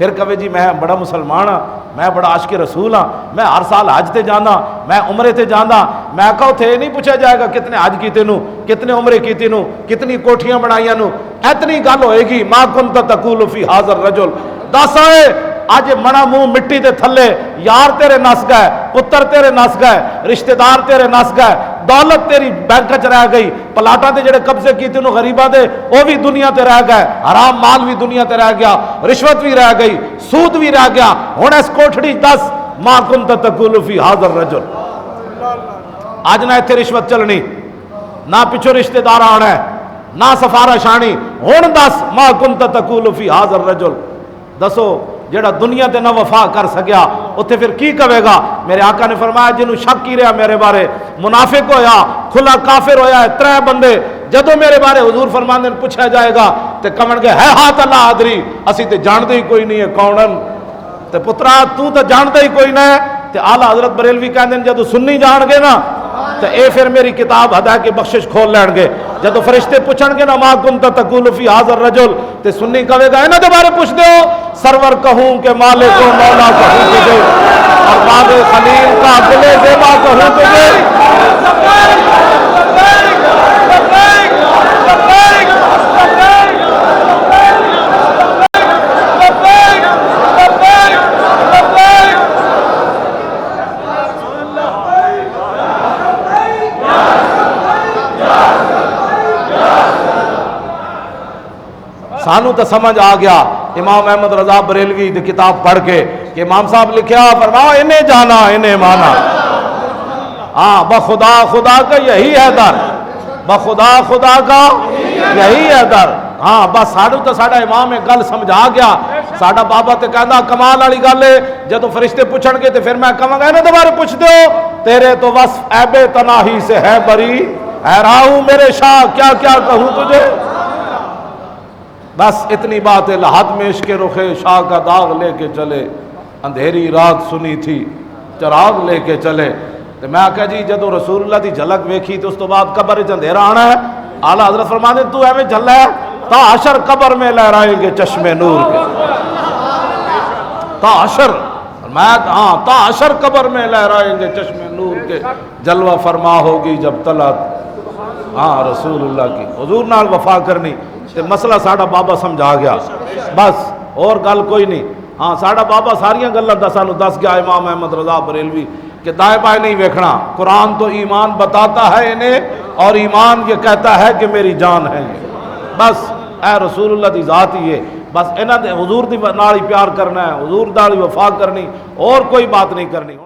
پھر کہے جی میں بڑا مسلمان ہاں، میں بڑا عاشق رسول ہاں، میں ہر سال حج تے جانا، میں عمرے تے جانا، میں کہو تھے نہیں پوچھا جائے گا کتنے حج کیتے نو، کتنے عمرے کیتے نو، کتنی کوٹھیاں بنائیاں نو، اتنی گل ہوئے گی ما کنت تقول فی ھذا الرجل، دس آئے اج منا منہ مٹی دے تھلے، یار تیرے نس گئے، پتر تیرے نس گئے، رشتہ دار تیرے نس گئے، دولت تیری بینک چ رہ گئی، پلاٹاں تے جڑے قبضے کیتے نو غریباں دے وہ بھی دنیا تے رہ گئے، حرام مال بھی دنیا تے رہ گیا، رشوت بھی رہ گئی، سود بھی رہ گیا، ہن اس کوٹھڑی دس ما کنت تقول فی ھذا الرجل، اج نہ ایتھے رشوت چلنی، نہ پچھو رشتہ دار آنا ہے، نہ سفارش آنی، ہن دس ما کنت تقول فی ھذا الرجل، دسو جڑا دنیا تے نہ وفا کر سکیا اتنے پھر کی کہے گا؟ میرے آقا نے فرمایا جنہوں شک ہی رہا میرے بارے، منافق ہویا، کھلا کافر ہویا ہے، 3 بندے جدو میرے بارے حضور فرماندے نے پوچھا جائے گا تے کمن گے ہے ہاتھ اللہ آدری، اسی تے جاندے ہی کوئی نہیں ہے کونن، تے پترا تو تے جاندے ہی کوئی نہ ہے، تے اعلیٰ حضرت بریلوی کہندے نے جدو سنی جان گے نا تے اے پھر میری کتاب ہدا کے بخشش کھول لین گے، جدو فرشتے پوچھن گے نا ما کنت تقول فی ھذا الرجل تے سنی کہے گا انہاں دے بارے پوچھ دیو، سرور کہوں کہ مالک و مولا کہوں تجھے، اور باغ خلیل کا گل زیبا کہوں تجھے، سانو تو سمجھ آ گیا امام احمد رضا بریلوی دی کتاب پڑھ کے کہ امام صاحب لکھیا فرماؤ انہیں جانا انہیں مانا، ہاں بخدا خدا کا یہی ہے در، بخدا خدا کا یہی ہے در، ہاں بس ساڑھو تو ساڑھا امام ایک گل سمجھا گیا، ساڑھا بابا تے کہنا کمال والی گل ہے، جدو فرشتے پوچھن گے تے پھر میں کہاں گا انہیں دوبارے پوچھ دو، تیرے تو وصف عیب تناہی سے ہے بری، حیراں میرے شاہ کیا کیا کہوں تجھے، بس اتنی بات ہے، لحد میں عشق رخ شاہ کا داغ لے کے چلے، اندھیری رات سنی تھی چراغ لے کے چلے، تو میں کہا جی جدو رسول اللہ دی جھلک ویکھی تو اس تو بعد قبر وچ اندھیرا آنا ہے، اعلیٰ حضرت فرماتے تو ایویں جھلا ہے تا حشر قبر میں لہرائیں گے چشمے نور کے، تا حشر فرمایا ہاں تا حشر قبر میں لہرائیں گے چشمے نور کے، جلوہ فرما ہوگی جب طلعت ہاں رسول اللہ کی، حضور نال وفا کرنی، مسئلہ ساڑھا بابا سمجھا گیا، بس اور گل کوئی نہیں، ہاں ساڑھا بابا ساریاں گلہ دسانو دس گیا امام احمد رضا بریلوی کہ دائیں بائیں نہیں ویکھنا، قرآن تو ایمان بتاتا ہے انہیں اور ایمان یہ کہتا ہے کہ میری جان ہے یہ، بس اے رسول اللہ دی ذات ہی ہے، بس انہاں دے حضور دی نال ہی پیار کرنا ہے، حضور نال ہی وفا کرنی، اور کوئی بات نہیں کرنی۔